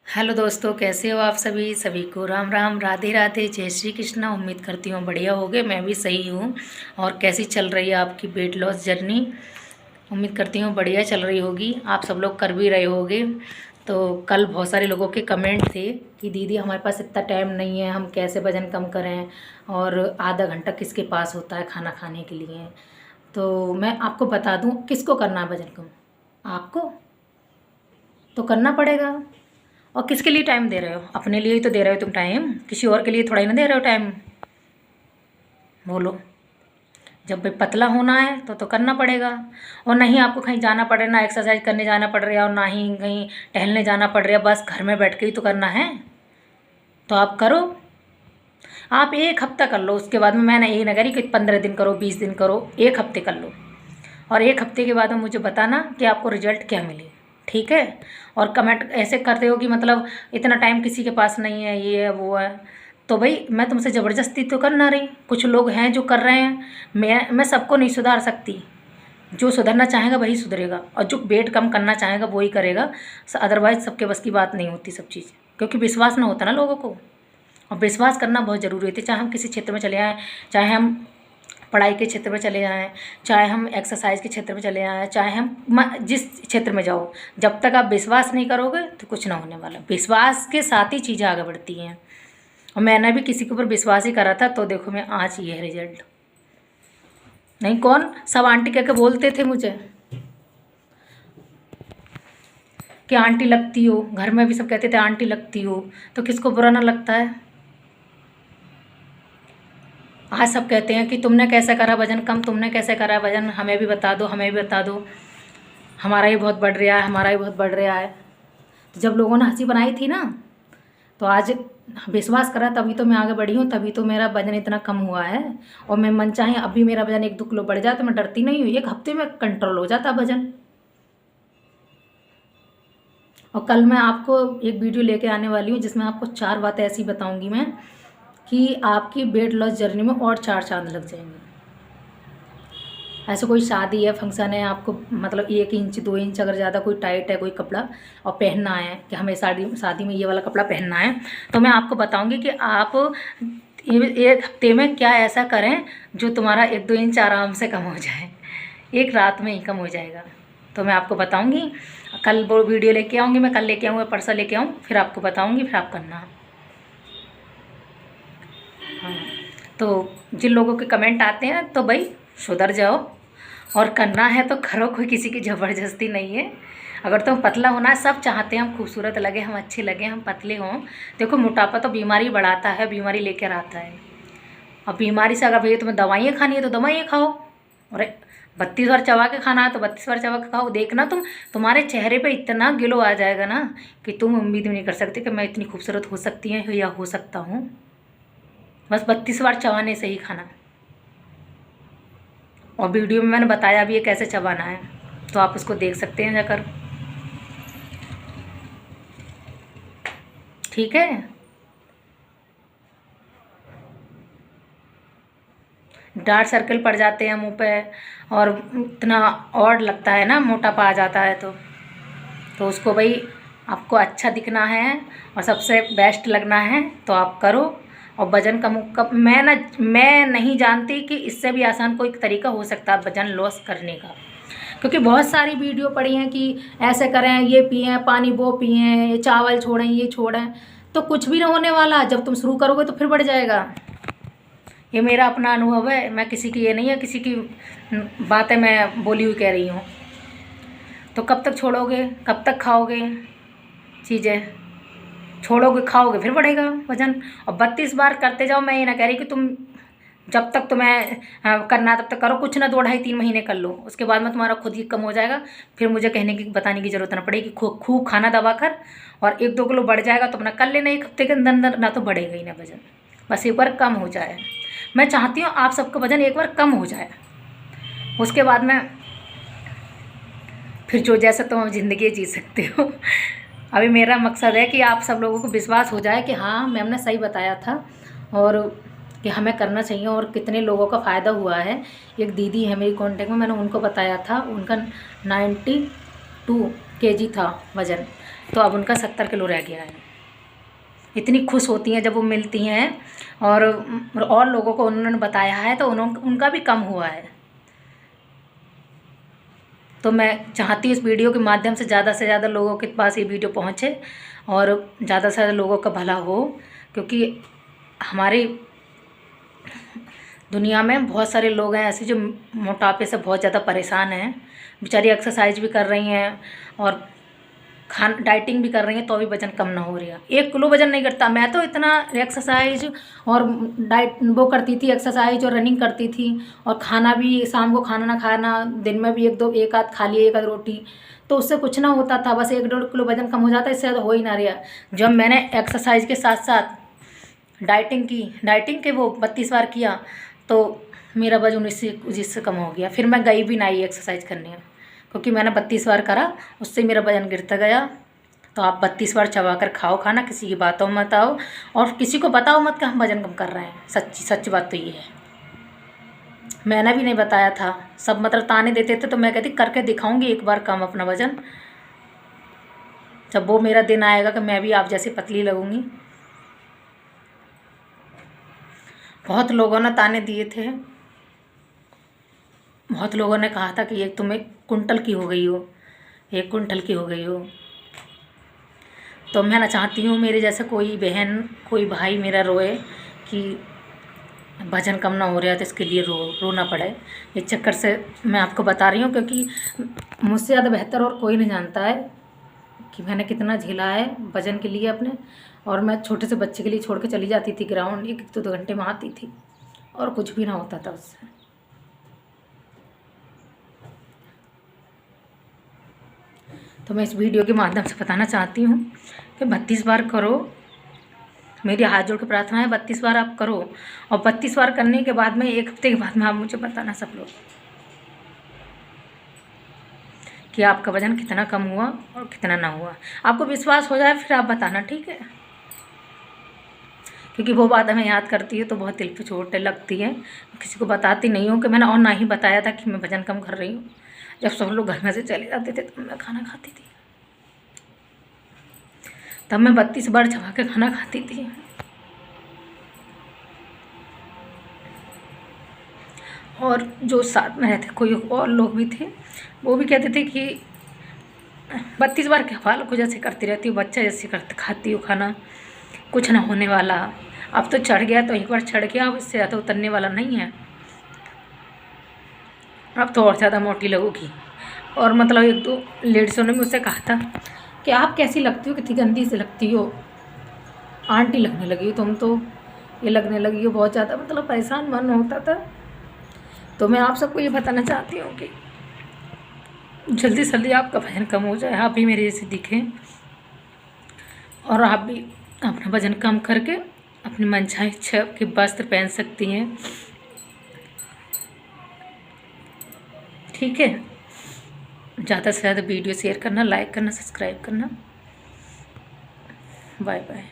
Hello दोस्तों, कैसे हो आप सभी? सभी को राम राम, राधे राधे, जय श्री कृष्णा। उम्मीद करती हूँ बढ़िया होगे। मैं भी सही हूँ। और कैसी चल रही है आपकी वेट लॉस जर्नी? उम्मीद करती हूँ बढ़िया चल रही होगी। आप सब लोग कर भी रहे होगे। तो कल बहुत सारे लोगों के कमेंट थे कि दीदी हमारे पास इतना टाइम नहीं है, हम कैसे वज़न कम करें, और आधा घंटा किसके पास होता है खाना खाने के लिए। तो मैं आपको बता दूँ किसको करना है वज़न कम। आपको तो करना पड़ेगा। और किसके लिए टाइम दे रहे हो? अपने लिए ही तो दे रहे हो तुम टाइम, किसी और के लिए थोड़ा ही ना दे रहे हो टाइम। बोलो। जब भाई पतला होना है तो करना पड़ेगा। और नहीं आपको कहीं जाना पड़ रहा है, ना एक्सरसाइज करने जाना पड़ रहा है और ना ही कहीं टहलने जाना पड़ रहा है, बस घर में बैठ के ही तो करना है। तो आप करो। आप एक हफ्ता कर लो, उसके बाद में मैं यही ना करी कि 15 दिन करो, 20 दिन करो, एक हफ्ते कर लो। और एक हफ्ते के बाद में मुझे बताना कि आपको रिजल्ट क्या मिले। ठीक है? और कमेंट ऐसे करते हो कि मतलब इतना टाइम किसी के पास नहीं है, ये है वो है। तो भाई मैं तुमसे ज़बरदस्ती तो कर ना रही। कुछ लोग हैं जो कर रहे हैं। मैं सबको नहीं सुधार सकती। जो सुधरना चाहेगा वही सुधरेगा, और जो वेट कम करना चाहेगा वही करेगा। अदरवाइज सबके बस की बात नहीं होती सब चीज़, क्योंकि विश्वास ना होता ना लोगों को। और विश्वास करना बहुत ज़रूरी होती है। चाहे हम किसी क्षेत्र में चले आएँ, चाहे हम पढ़ाई के क्षेत्र में चले जाएँ, चाहे हम एक्सरसाइज के क्षेत्र में चले आएँ, चाहे हम जिस क्षेत्र में जाओ, जब तक आप विश्वास नहीं करोगे तो कुछ ना होने वाला। विश्वास के साथ ही चीज़ें आगे बढ़ती हैं। और मैंने भी किसी के ऊपर विश्वास ही करा था, तो देखो मैं आज ये है रिजल्ट। नहीं, कौन सब आंटी कह के बोलते थे मुझे कि आंटी लगती हो, घर में भी सब कहते थे आंटी लगती हो। तो किसको बुरा ना लगता है? आज सब कहते हैं कि तुमने कैसे करा वज़न कम, तुमने कैसे करा वज़न, हमें भी बता दो, हमें भी बता दो, हमारा ही बहुत बढ़ रहा है, हमारा ही बहुत बढ़ रहा है। तो जब लोगों ने हंसी बनाई थी ना, तो आज विश्वास करा, तभी तो मैं आगे बढ़ी हूँ, तभी तो मेरा वज़न इतना कम हुआ है। और मैं मन चाहे अभी मेरा वज़न 1-2 किलो बढ़ जाए तो मैं डरती नहीं हूँ, एक हफ्ते में कंट्रोल हो जाता वज़न। और कल मैं आपको एक वीडियो लेके आने वाली हूँ जिसमें आपको 4 बातें ऐसी बताऊँगी मैं कि आपकी वेट लॉस जर्नी में और 4 चाँद लग जाएंगे। ऐसे कोई शादी है, फंक्शन है, आपको मतलब 1 इंच 2 इंच अगर ज़्यादा कोई टाइट है कोई कपड़ा और पहनना है कि हमें शादी में ये वाला कपड़ा पहनना है, तो मैं आपको बताऊंगी कि आप एक हफ्ते में क्या ऐसा करें जो तुम्हारा 1-2 इंच आराम से कम हो जाए, एक रात में ही कम हो जाएगा। तो मैं आपको बताऊंगी। कल वो वीडियो लेके आऊँगी, मैं कल लेके आऊँगी, परसों लेके आऊँ, फिर आपको बताऊँगी, फिर आप करना। हाँ। तो जिन लोगों के कमेंट आते हैं तो भाई सुधर जाओ, और करना है तो करो, कोई किसी की ज़बरदस्ती नहीं है। अगर तुम पतला होना है, सब चाहते हैं हम खूबसूरत लगे, हम अच्छे लगे, हम पतले हों। देखो मोटापा तो बीमारी बढ़ाता है, बीमारी लेकर आता है। और बीमारी से अगर भैया तुम्हें दवाइयाँ खानी है तो दवाइयाँ खाओ, और 32 बार चबा के खाना है तो 32 बार चबा के खाओ। देखना तुम्हारे चेहरे पे इतना ग्लो आ जाएगा ना कि तुम उम्मीद भी नहीं कर सकते कि मैं इतनी खूबसूरत हो सकती है या हो सकता हूँ। बस 32 बार चबाने से ही खाना। और वीडियो में मैंने बताया भी है कैसे चबाना है, तो आप उसको देख सकते हैं जाकर। ठीक है? डार्क सर्कल पड़ जाते हैं मुंह पे, और इतना ऑड लगता है ना, मोटापा आ जाता है। तो उसको भाई आपको अच्छा दिखना है और सबसे बेस्ट लगना है तो आप करो। और वज़न कम मैं नहीं जानती कि इससे भी आसान कोई तरीका हो सकता है वज़न लॉस करने का, क्योंकि बहुत सारी वीडियो पड़ी हैं कि ऐसे करें, ये पिएं पानी, वो पिएं, ये चावल छोड़ें, ये छोड़ें। तो कुछ भी ना होने वाला। जब तुम शुरू करोगे तो फिर बढ़ जाएगा। ये मेरा अपना अनुभव है, मैं किसी की ये नहीं है, किसी की बातें मैं बोली हुई कह रही हूँ। तो कब तक छोड़ोगे, कब तक खाओगे चीज़ें? छोड़ोगे, खाओगे, फिर बढ़ेगा वज़न। और 32 बार करते जाओ। मैं ये ना कह रही कि तुम जब तक तुम्हें करना तब तक करो, कुछ ना 2-2.5-3 महीने कर लो, उसके बाद में तुम्हारा खुद ही कम हो जाएगा। फिर मुझे बताने की ज़रूरत ना पड़ेगी। खूब खाना दबा कर, और 1-2 किलो बढ़ जाएगा तो अपना कर लेना एक हफ्ते के अंदर अंदर, ना तो बढ़ेगा ही ना वज़न। बस एक बार कम हो जाए। मैं चाहती हूँ आप सबका वज़न एक बार कम हो जाए, उसके बाद में फिर जो जैसा तुम ज़िंदगी जी सकते हो। अभी मेरा मकसद है कि आप सब लोगों को विश्वास हो जाए कि हाँ मैम ने सही बताया था, और कि हमें करना चाहिए। और कितने लोगों का फ़ायदा हुआ है। एक दीदी है मेरी कांटेक्ट में, मैंने उनको बताया था, उनका 92 kg था वज़न, तो अब उनका 70 किलो रह गया है। इतनी खुश होती हैं जब वो मिलती हैं, और लोगों को उन्होंने बताया है तो उनका भी कम हुआ है। तो मैं चाहती हूँ इस वीडियो के माध्यम से ज़्यादा लोगों के पास ये वीडियो पहुँचे और ज़्यादा से ज़्यादा लोगों का भला हो, क्योंकि हमारी दुनिया में बहुत सारे लोग हैं ऐसे जो मोटापे से बहुत ज़्यादा परेशान हैं। बेचारी एक्सरसाइज भी कर रही हैं और डाइटिंग भी कर रही हैं तो भी वज़न कम ना हो रहा। 1 किलो वज़न नहीं घटता। मैं तो इतना एक्सरसाइज और डाइट वो करती थी, एक्सरसाइज और रनिंग करती थी, और खाना भी शाम को खाना ना खाना, दिन में भी एक आध खा लिए, 1 आध रोटी, तो उससे कुछ ना होता था। बस 1-1.5 किलो वज़न कम हो जाता, इससे ज़्यादा हो ही ना रहा। जब मैंने एक्सरसाइज के साथ साथ डाइटिंग के वो 32 बार किया तो मेरा वज़न इससे कम हो गया। फिर मैं गई भी नहीं एक्सरसाइज करने, क्योंकि मैंने 32 बार करा, उससे मेरा वज़न गिरता गया। तो आप 32 बार चबा कर खाओ खाना, किसी की बातों में मत आओ और किसी को बताओ मत कि हम वज़न कम कर रहे हैं। सच्ची बात तो ये है। मैंने भी नहीं बताया था, सब मतलब ताने देते थे, तो मैं कहती करके दिखाऊंगी एक बार कम अपना वज़न। जब वो मेरा दिन आएगा कि मैं भी आप जैसे पतली लगूंगी। बहुत लोगों ने ताने दिए थे, बहुत लोगों ने कहा था कि ये तुम 1 कुंटल की हो गई हो, 1 कुंटल की हो गई हो। तो मैं ना चाहती हूँ मेरे जैसे कोई बहन कोई भाई मेरा रोए कि वज़न कम ना हो रहा है तो इसके लिए रोना पड़े। इस चक्कर से मैं आपको बता रही हूँ, क्योंकि मुझसे ज़्यादा बेहतर और कोई नहीं जानता है कि मैंने कितना झेला है वज़न के लिए अपने। और मैं छोटे से बच्चे के लिए छोड़ के चली जाती थी ग्राउंड, 1-2 घंटे में आती थी और कुछ भी ना होता था उससे। तो मैं इस वीडियो के माध्यम से बताना चाहती हूँ कि 32 बार करो। मेरी हाथ जोड़ के प्रार्थना है 32 बार आप करो, और 32 बार करने के बाद में 1 हफ्ते के बाद में आप मुझे बताना सब लोग कि आपका वज़न कितना कम हुआ और कितना ना हुआ। आपको विश्वास हो जाए फिर आप बताना, ठीक है? क्योंकि वो बात हमें याद करती है तो बहुत दिल पे चोट लगती है। किसी को बताती नहीं हूँ कि मैंने, और ना ही बताया था कि मैं वज़न कम कर रही हूँ। जब सब लोग घर में से चले जाते थे तब मैं खाना खाती थी, तब मैं 32 बार चबा के खाना खाती थी। और जो साथ में रहते कोई और लोग भी थे, वो भी कहते थे कि 32 बार के हवाल को जैसे करती रहती हो, बच्चा जैसे खाती हो खाना, कुछ ना होने वाला। अब तो चढ़ गया तो एक बार चढ़ गया, अब इससे ज़्यादा उतरने वाला नहीं है। अब तो और ज़्यादा मोटी लगोगी। और मतलब 1-2 लेडीज़ों ने मुझसे कहा था कि आप कैसी लगती हो, कितनी गंदी से लगती हो, आंटी लगने लगी हो तुम तो, ये लगने लगी हो बहुत ज़्यादा, मतलब परेशान मन होता था। तो मैं आप सबको ये बताना चाहती हूँ कि जल्दी से जल्दी आपका वज़न कम हो जाए, आप भी मेरे जैसे दिखें और आप भी अपना वज़न कम करके अपनी मनचाही इच्छा के वस्त्र पहन सकती हैं, ठीक है? ज़्यादा से ज़्यादा वीडियो शेयर करना, लाइक करना, सब्सक्राइब करना। Bye bye.